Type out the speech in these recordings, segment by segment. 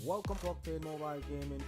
Welcome to Octane Mobile Gaming.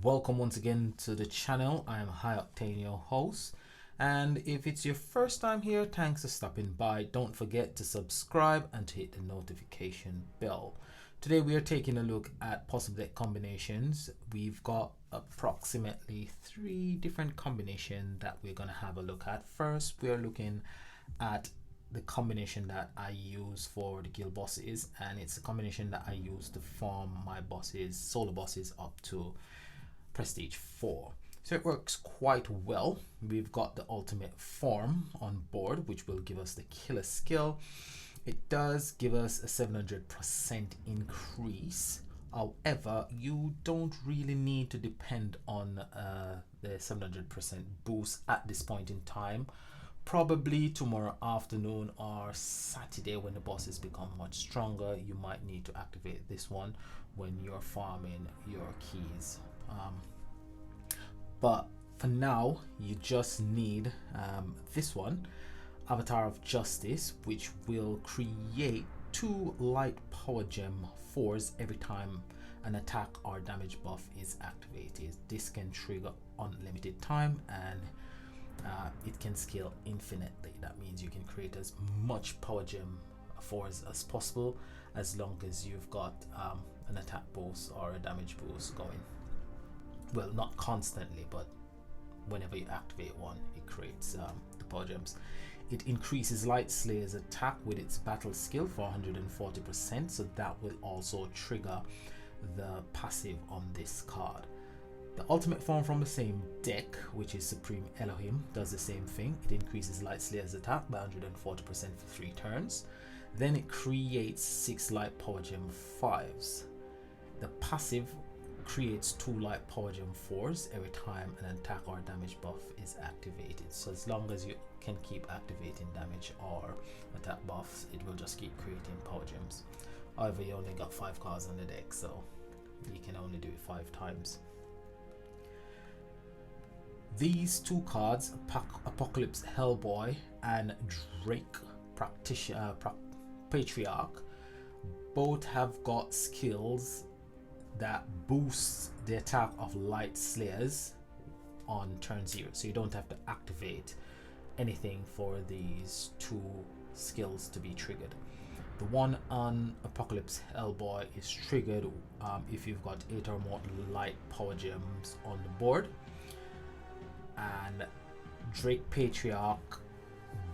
Welcome once again to the channel. I am High Octane, your host, and if it's your first time here, thanks for stopping by. Don't forget to subscribe and to hit the notification bell. Today we are taking a look at possible deck combinations. We've got approximately 3 different combinations that we're going to have a look at. First, we are looking at the combination that I use for the guild bosses, and it's a combination that I use to farm my bosses, solo bosses, up to Prestige 4. So it works quite well. We've got the ultimate form on board, which will give us the killer skill. It does give us a 700% increase. However, you don't really need to depend on the 700% boost at this point in time. Probably tomorrow afternoon or Saturday, when the bosses become much stronger, you might need to activate this one when you're farming your keys. But for now, you just need this one, Avatar of Justice, which will create 2 light power gem 4s every time an attack or damage buff is activated. This can trigger unlimited time, and it can scale infinitely. That means you can create as much power gem 4s as possible, as long as you've got an attack boost or a damage boost going. Well, not constantly, but whenever you activate one, it creates the power gems. It increases Light Slayer's attack with its battle skill for 140%, so that will also trigger the passive on this card. The ultimate form from the same deck, which is Supreme Elohim, does the same thing. It increases Light Slayer's attack by 140% for 3 turns. Then it creates 6 light power gem 5s. The passive creates 2 light power gem 4s every time an attack or damage buff is activated. So as long as you can keep activating damage or attack buffs, it will just keep creating power gems. However, you only got 5 cards on the deck, so you can only do it 5 times. These 2 cards, Apocalypse Hellboy and Drake Patriarch, both have got skills that boosts the attack of Light Slayers on turn 0, so you don't have to activate anything for these 2 skills to be triggered. The one on Apocalypse Hellboy is triggered if you've got 8 or more light power gems on the board, and Drake Patriarch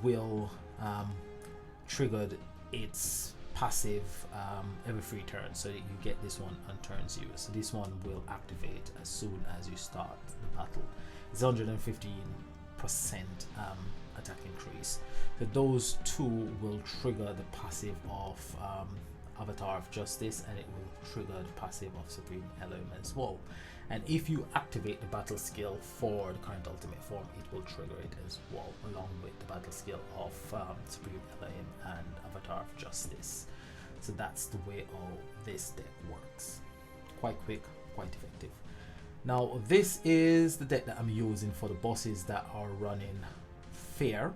will trigger its passive every 3 turns, so you get this one on turn 0. So this one will activate as soon as you start the battle. It's 115% attack increase. So those 2 will trigger the passive of Avatar of Justice, and it will trigger the passive of Supreme Elohim as well. And if you activate the battle skill for the current ultimate form, it will trigger it as well, along with the battle skill of Supreme Elohim and Avatar of Justice. So that's the way all this deck works. Quite quick, quite effective. Now this is the deck that I'm using for the bosses that are running Fear.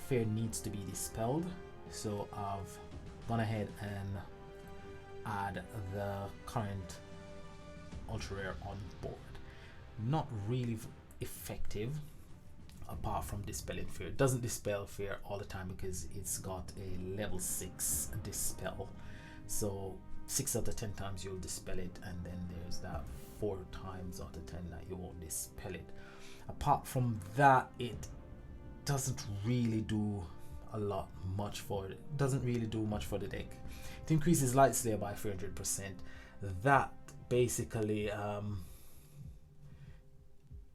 Fear needs to be dispelled, so I've gone ahead and add the current ultra rare on board. Not really effective apart from dispelling fear. It doesn't dispel fear all the time because it's got a level 6 dispel, so 6 out of 10 times you'll dispel it, and then there's that 4 times out of 10 that you won't dispel it. Apart from that, it doesn't really do much for the deck. It increases Light Slayer by 300%. That basically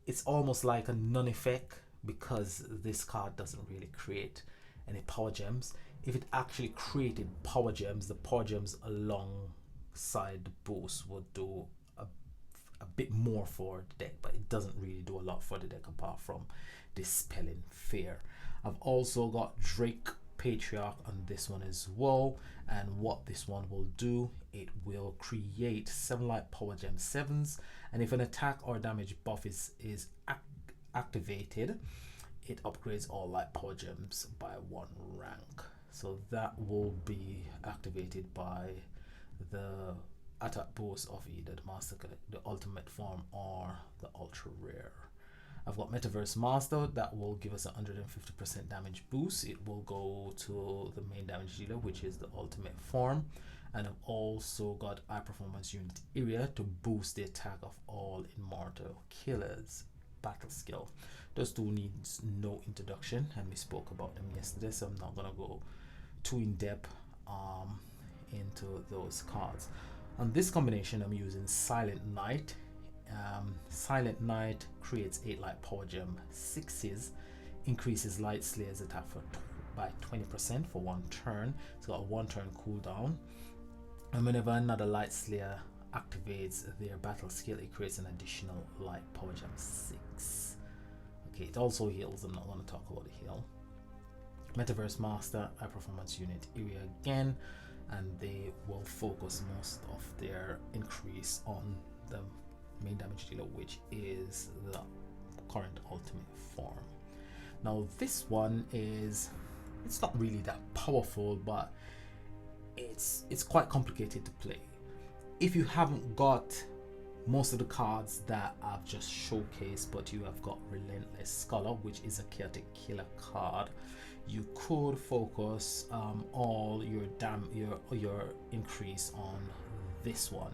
it's almost like a non-effect, because this card doesn't really create any power gems. If it actually created power gems, the power gems alongside the boost would do a bit more for the deck, but it doesn't really do a lot for the deck apart from dispelling fear. I've also got Drake Patriarch on this one as well. And what this one will do, it will create 7 light power gem 7s, and if an attack or damage buff is activated, it upgrades all light power gems by 1 rank. So that will be activated by the attack boost of either the Master, the Ultimate Form, or the Ultra Rare. I've got Metaverse Master that will give us a 150% damage boost. It will go to the main damage dealer, which is the Ultimate Form. And I've also got High Performance Unit Area to boost the attack of all Immortal Killers. Battle skill. Those two needs no introduction, and we spoke about them yesterday, so I'm not gonna go too in depth into those cards. On this combination, I'm using Silent Knight. Silent Knight creates 8 light power gem 6s, increases Light Slayer's attack by 20% for 1 turn. It's got a 1 turn cooldown, and whenever another Light Slayer activates their battle skill, it creates an additional light power gem 6. Okay, it also heals. I'm not going to talk about the heal. Metaverse Master, High Performance Unit Area again, and they will focus most of their increase on the main damage dealer, which is the current Ultimate Form. Now this one it's not really that powerful, but it's quite complicated to play. If you haven't got most of the cards that I've just showcased, but you have got Relentless Scholar, which is a chaotic killer card, you could focus all your increase on this one.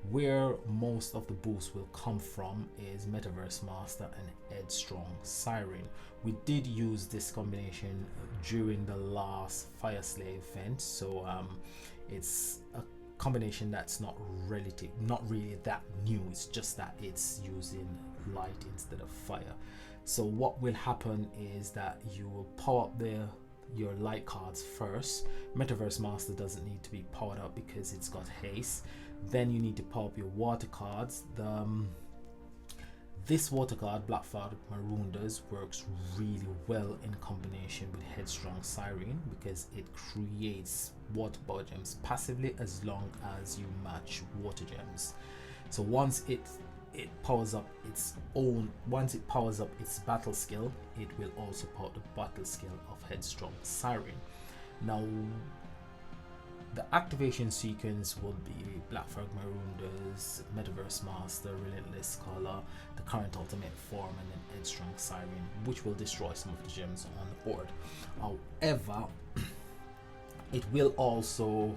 Where most of the boost will come from is Metaverse Master and Headstrong Siren. We did use this combination during the last Fire Slave event, so it's a combination that's not really that new. It's just that it's using light instead of fire. So what will happen is that you will power up your light cards first. Metaverse Master doesn't need to be powered up because it's got haste. Then you need to power up your water cards. This water card, Blackflag Maroonders, works really well in combination with Headstrong Siren because it creates water power gems passively as long as you match water gems. So once it powers up its battle skill, it will also power up the battle skill of Headstrong Siren. Now the activation sequence will be Blackflag Maroonders, Metaverse Master, Relentless Scholar, the current Ultimate Form, and then Headstrong Siren, which will destroy some of the gems on the board. However, it will also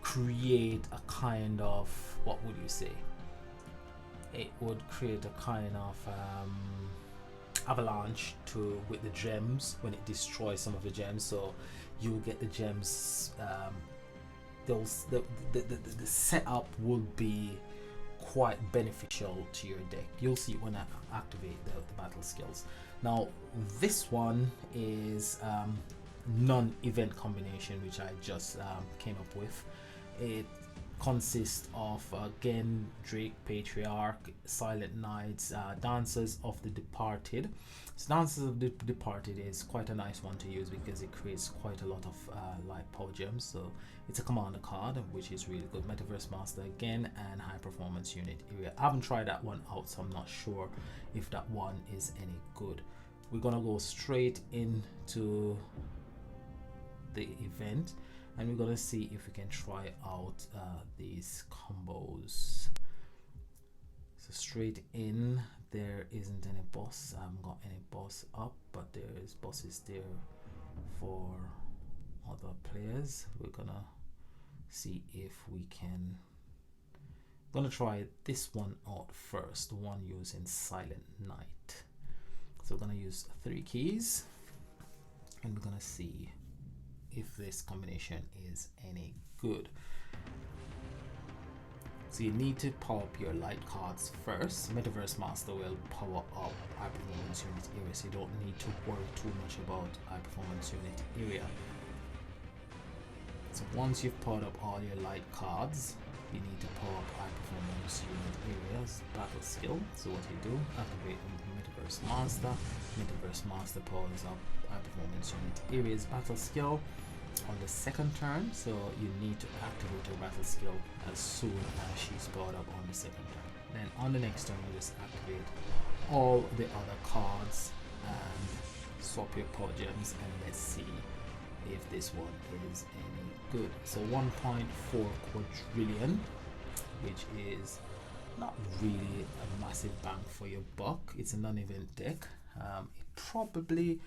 create a kind of, what would you say? It would create a kind of avalanche with the gems when it destroys some of the gems. So you get the gems. The setup will be quite beneficial to your deck. You'll see when I activate the battle skills. Now this one is non-event combination, which I just came up with. It consists of again Drake, Patriarch, Silent Knights, Dancers of the Departed. So Dancers of the Departed is quite a nice one to use because it creates quite a lot of light power gems. So it's a commander card, which is really good. Metaverse Master again, and High Performance Unit Area. I haven't tried that one out, so I'm not sure if that one is any good. We're gonna go straight into the event, and we're gonna see if we can try out these combos. So straight in, there isn't any boss. I haven't got any boss up, but there is bosses there for other players. We're gonna see if we can. Gonna try this one out first, the one using Silent Knight. So we're gonna use 3 keys, and we're gonna see if this combination is any good. So you need to power up your light cards first. Metaverse Master will power up High Performance Unit Area, so you don't need to worry too much about High Performance Unit Area. So once you've powered up all your light cards, you need to power up High Performance Unit Areas. battle skill. So what you do, activate Metaverse Master. Metaverse Master powers up high performance unit areas battle skill on the second turn. So you need to activate your battle skill as soon as she's powered up on the second turn. Then on the next turn, you just activate all the other cards and swap your power gems, and let's see if this one is any good. So 1.4 quadrillion, which is not really a massive bang for your buck. It's a non-event deck. It probably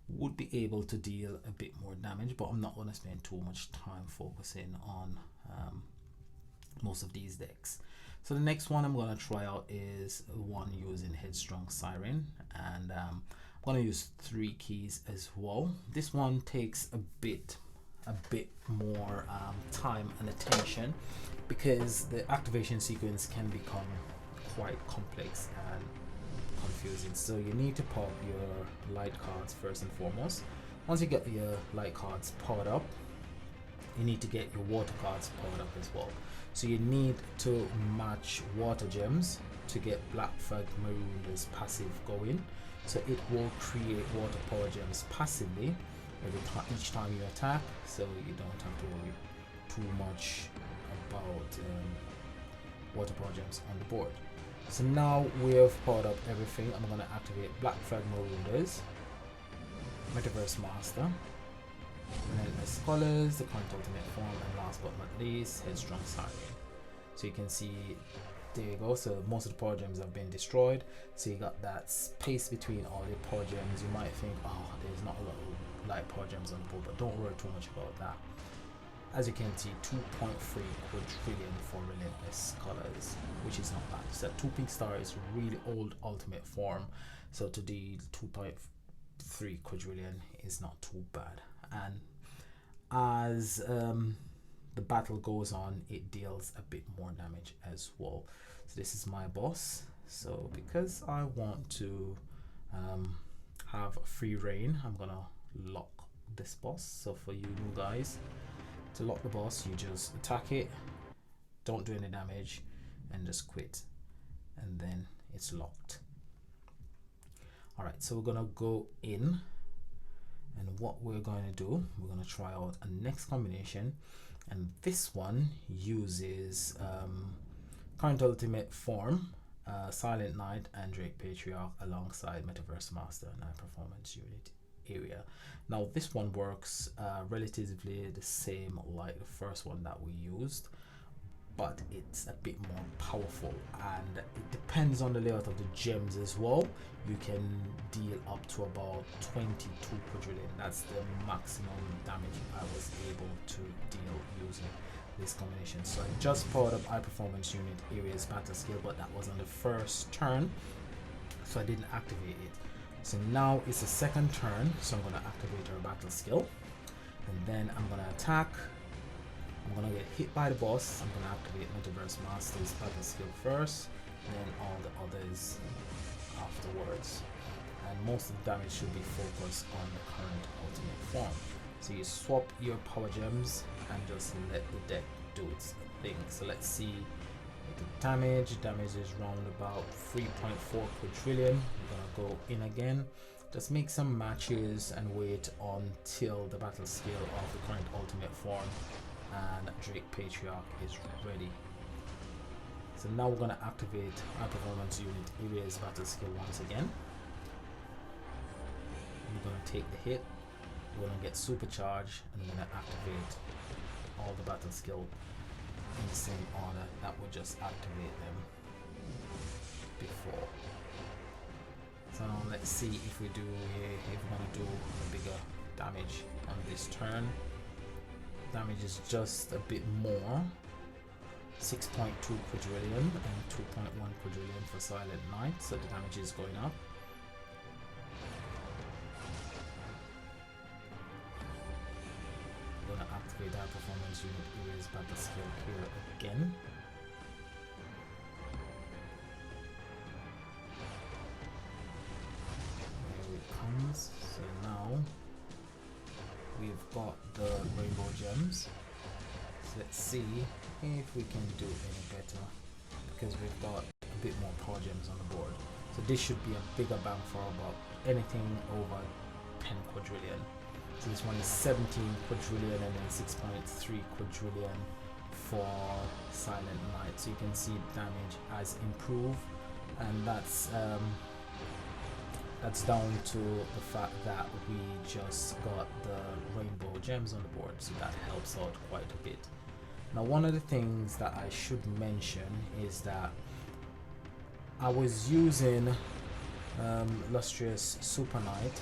would be able to deal a bit more damage, but I'm not going to spend too much time focusing on most of these decks. So the next one I'm going to try out is one using Headstrong Siren, and I'm going to use 3 keys as well. This one takes a bit more time and attention because the activation sequence can become quite complex and confusing. So you need to pop your light cards first and foremost. Once you get your light cards powered up, you need to get your water cards powered up as well. So you need to match water gems to get Black Flag Maroonder's passive going. So it will create water power gems passively each time you attack, so you don't have to worry too much about water power gems on the board. So now we have powered up everything. I'm going to activate Black Flag Maroonders, Metaverse Master, Relentless Scholars, the current ultimate form, and last but not least, Headstrong Siren. So you can see, there you go. So most of the power gems have been destroyed. So you got that space between all the power gems. You might think, oh, there's not a lot of light power gems on the board, but don't worry too much about that. As you can see, 2.3 quadrillion for Relentless Colors, which is not bad. So 2 pink star is really old ultimate form, so to deal 2.3 quadrillion is not too bad. And as the battle goes on, it deals a bit more damage as well. So this is my boss. So because I want to have free reign, I'm gonna lock this boss. So for you new guys, to lock the boss, you just attack it, don't do any damage, and just quit, and then it's locked. Alright, so we're gonna go in, and what we're going to do, we're going to try out a next combination, and this one uses current ultimate form, Silent Knight and Drake Patriarch alongside Metaverse Master and High Performance Unit area. Now this one works relatively the same like the first one that we used, but it's a bit more powerful, and it depends on the layout of the gems as well. You can deal up to about 22 quadrillion. That's the maximum damage I was able to deal using this combination. So I just powered up High Performance Unit areas battle skill, but that was on the first turn, so I didn't activate it. So now it's the second turn, so I'm going to activate our battle skill, and then I'm going to attack. I'm going to get hit by the boss. I'm going to activate Metaverse Master's battle skill first, and then all the others afterwards. And most of the damage should be focused on the current ultimate form. So you swap your power gems and just let the deck do its thing. So let's see the damage. Damage is round about 3.4 quadrillion. We're gonna go in again. Just make some matches and wait until the battle skill of the current ultimate form and Drake Patriarch is ready. So now we're gonna activate High Performance Unit areas battle skill once again. We're gonna take the hit. We're gonna get supercharged, and we're gonna activate all the battle skill in the same order that we just activate them before. So now let's see if we do if we're gonna do a bigger damage on this turn. Damage is just a bit more, 6.2 quadrillion and 2.1 quadrillion for Silent Knight, so the damage is going up. I'm gonna activate High Performance Unit areas battle skill here again. There it comes. So now we've got the rainbow gems. So let's see if we can do any better, because we've got a bit more power gems on the board. So this should be a bigger bang for about anything over 10 quadrillion. So this one is 17 quadrillion and then 6.3 quadrillion for Silent Night. So you can see damage has improved, and that's down to the fact that we just got the rainbow gems on the board, so that helps out quite a bit. Now, one of the things that I should mention is that I was using Lustrous Super Knight,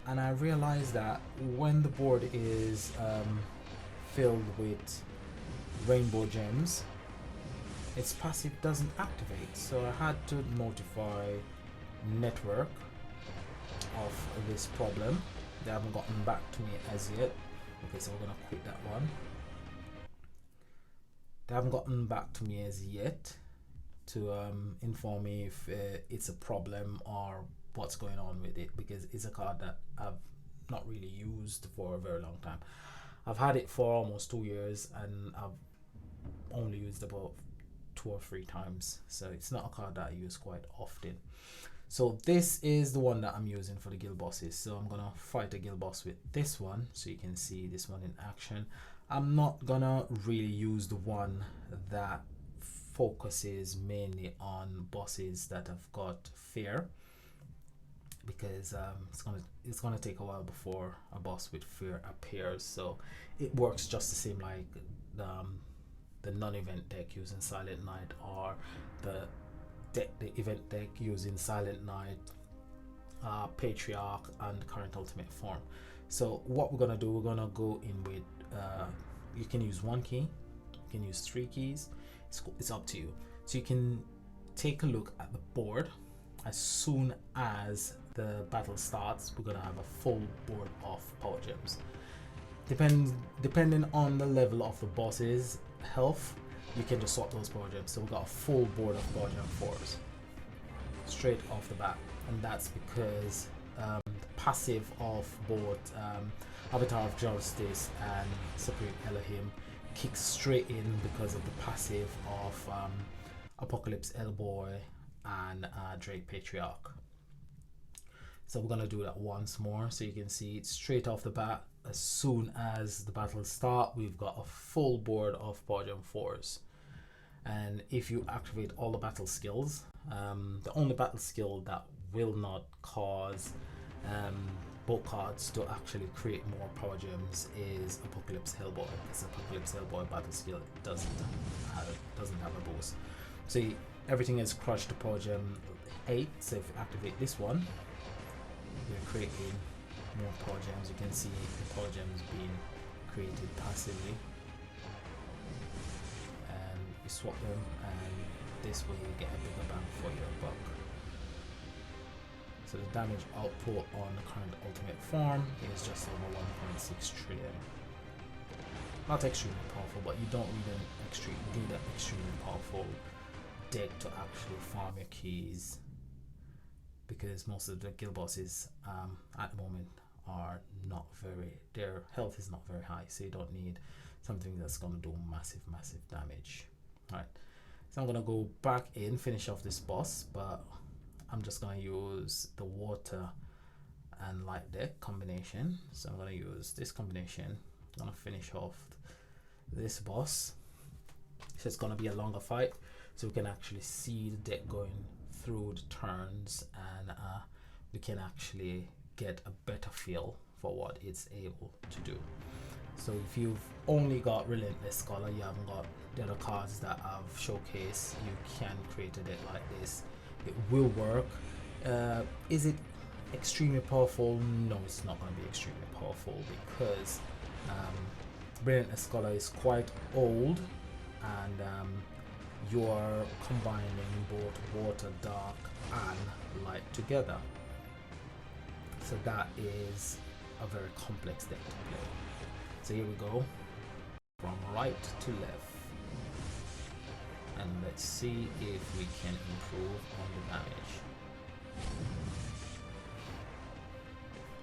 and I realized that when the board is filled with rainbow gems, its passive doesn't activate. So I had to notify network of this problem. They haven't gotten back to me as yet. Okay, so we're gonna quit that one. They haven't gotten back to me as yet to inform me if it's a problem or what's going on with it, because it's a card that I've not really used for a very long time. I've had it for almost 2 years and I've only used about 2 or 3 times, so it's not a card that I use quite often. So this is the one that I'm using for the guild bosses. So I'm gonna fight a guild boss with this one, so you can see this one in action. I'm not gonna really use the one that focuses mainly on bosses that have got fear, because it's gonna take a while before a boss with fear appears. So it works just the same like the non-event deck using Silent Night, or the event deck using Silent Night, Patriarch, and current ultimate form. So what we're gonna do, we're gonna go in with you can use 1 key, you can use 3 keys, it's up to you. So you can take a look at the board. As soon as the battle starts, we're gonna have a full board of power gems. Depending on the level of the boss's health, you can just swap those power gems. So we've got a full board of power gem 4s straight off the bat, and that's because the passive of both Avatar of Justice and Supreme Elohim kicks straight in because of the passive of Apocalypse Hellboy and Drake Patriarch. So we're gonna do that once more, so you can see straight off the bat, as soon as the battles start, we've got a full board of Power Gem 4s. And if you activate all the battle skills, the only battle skill that will not cause both cards to actually create more power gems is Apocalypse Hellboy, because Apocalypse Hellboy battle skill doesn't have a boost. So everything is crushed to power gem 8. So if you activate this one, you're creating more power gems. You can see the power gems being created passively, and you swap them, and this way you get a bigger bang for your buck. So the damage output on the current ultimate form is just over 1.6 trillion. Not extremely powerful, but you don't need an extremely powerful deck to actually farm your keys, because most of the guild bosses at the moment are not their health is not very high, so you don't need something that's going to do massive damage. All right, so I'm going to go back in, finish off this boss, but I'm just going to use the water and light deck combination. So I'm going to use this combination. I'm going to finish off this boss. So it's going to be a longer fight, so we can actually see the deck going through the turns, and we can actually get a better feel for what it's able to do. So if you've only got Relentless Scholar, you haven't got the other cards that I've showcased, you can create a deck like this. It will work. Is it extremely powerful? No, it's not going to be extremely powerful, because Relentless Scholar is quite old, and you're combining both water, dark, and light together. So that is a very complex deck to play. So here we go, from right to left, and let's see if we can improve on the damage.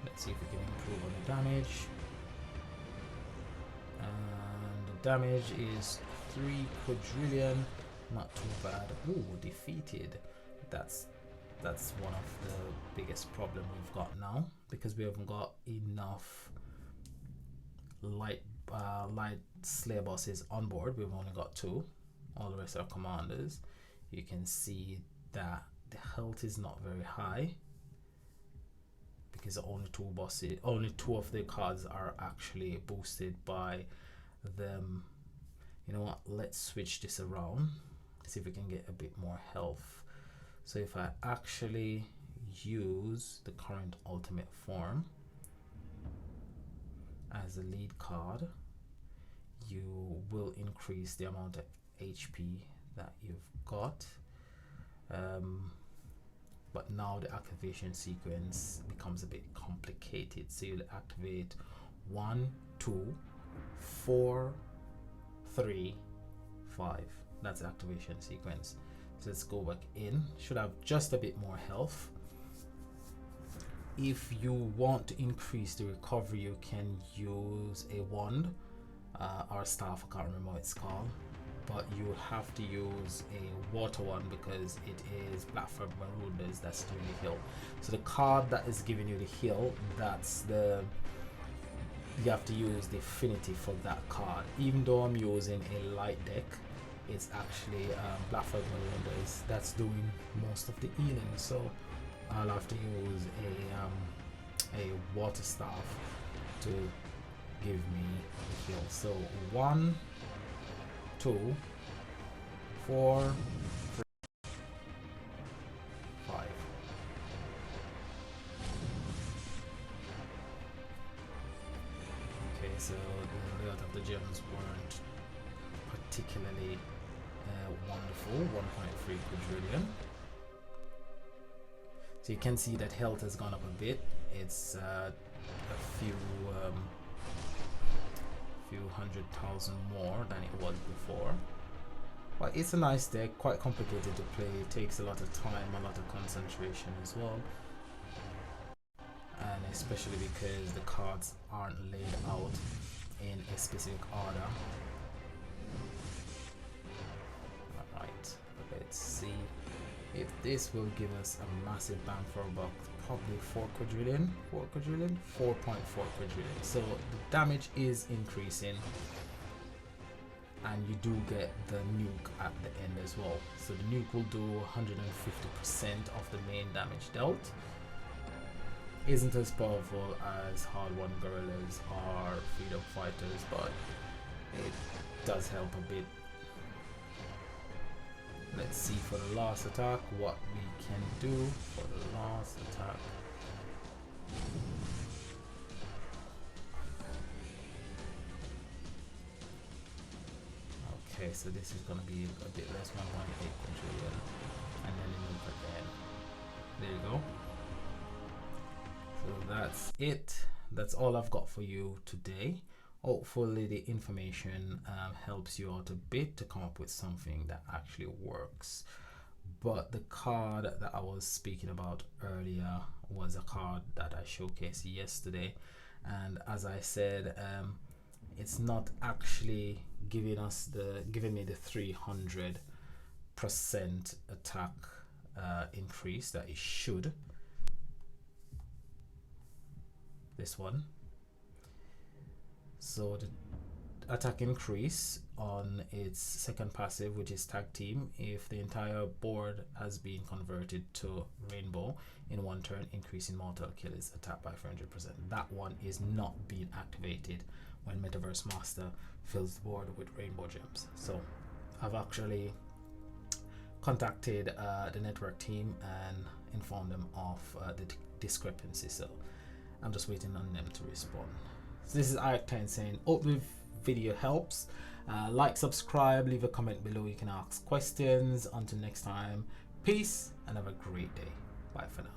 Let's see if we can improve on the damage. And the damage is 3 quadrillion not too bad. Ooh, defeated. That's one of the biggest problem we've got now, because we haven't got enough light slayer bosses on board. We've only got 2. All the rest are commanders. You can see that the health is not very high because only 2 of the cards are actually boosted by them. You know what, let's switch this around, see if we can get a bit more health. So if I actually use the current ultimate form as a lead card, you will increase the amount of HP that you've got. But now the activation sequence becomes a bit complicated. So you'll activate 1, 2, 4, 3, 5. That's the activation sequence. So let's go back in. Should have just a bit more health. If you want to increase the recovery, you can use a wand or a staff. I can't remember what it's called, but you have to use a water one because it is Black Fire Marooners that's doing the heal. So the card that is giving you the heal, you have to use the affinity for that card. Even though I'm using a light deck, it's actually Black Fire Marooners that's doing most of the healing. So I'll have to use a water staff to give me the heal. So 1, 2, 4, 3, 5. Okay, so the lot of the gems weren't particularly wonderful. 1.3 quadrillion. So you can see that health has gone up a bit. It's a few 100,000 more than it was before. But it's a nice deck, quite complicated to play. It takes a lot of time, a lot of concentration as well. And especially because the cards aren't laid out in a specific order. Alright, let's see if this will give us a massive bang for a buck. Probably 4 quadrillion, 4.4 quadrillion. So the damage is increasing, and you do get the nuke at the end as well. So the nuke will do 150% of the main damage dealt. Isn't as powerful as Hard Won Guerrillas or Freedom Fighters, but it does help a bit. Let's see for the last attack what we can do for the last attack. Okay, so this is going to be a bit less, 1.8 quadrillion, and then the nuke again. There you go. So that's it. That's all I've got for you today. Hopefully the information helps you out a bit to come up with something that actually works. But the card that I was speaking about earlier was a card that I showcased yesterday, and as I said, it's not actually giving me the 300% attack increase that it should. This one. So the attack increase on its second passive, which is Tag Team, if the entire board has been converted to Rainbow in one turn, increasing Mortal Killer's attack by 300%. That one is not being activated when Metaverse Master fills the board with Rainbow Gems. So I've actually contacted the network team and informed them of the discrepancy. So I'm just waiting on them to respond. So this is Octane saying, hope the video helps. Like, subscribe, leave a comment below. You can ask questions. Until next time, peace and have a great day. Bye for now.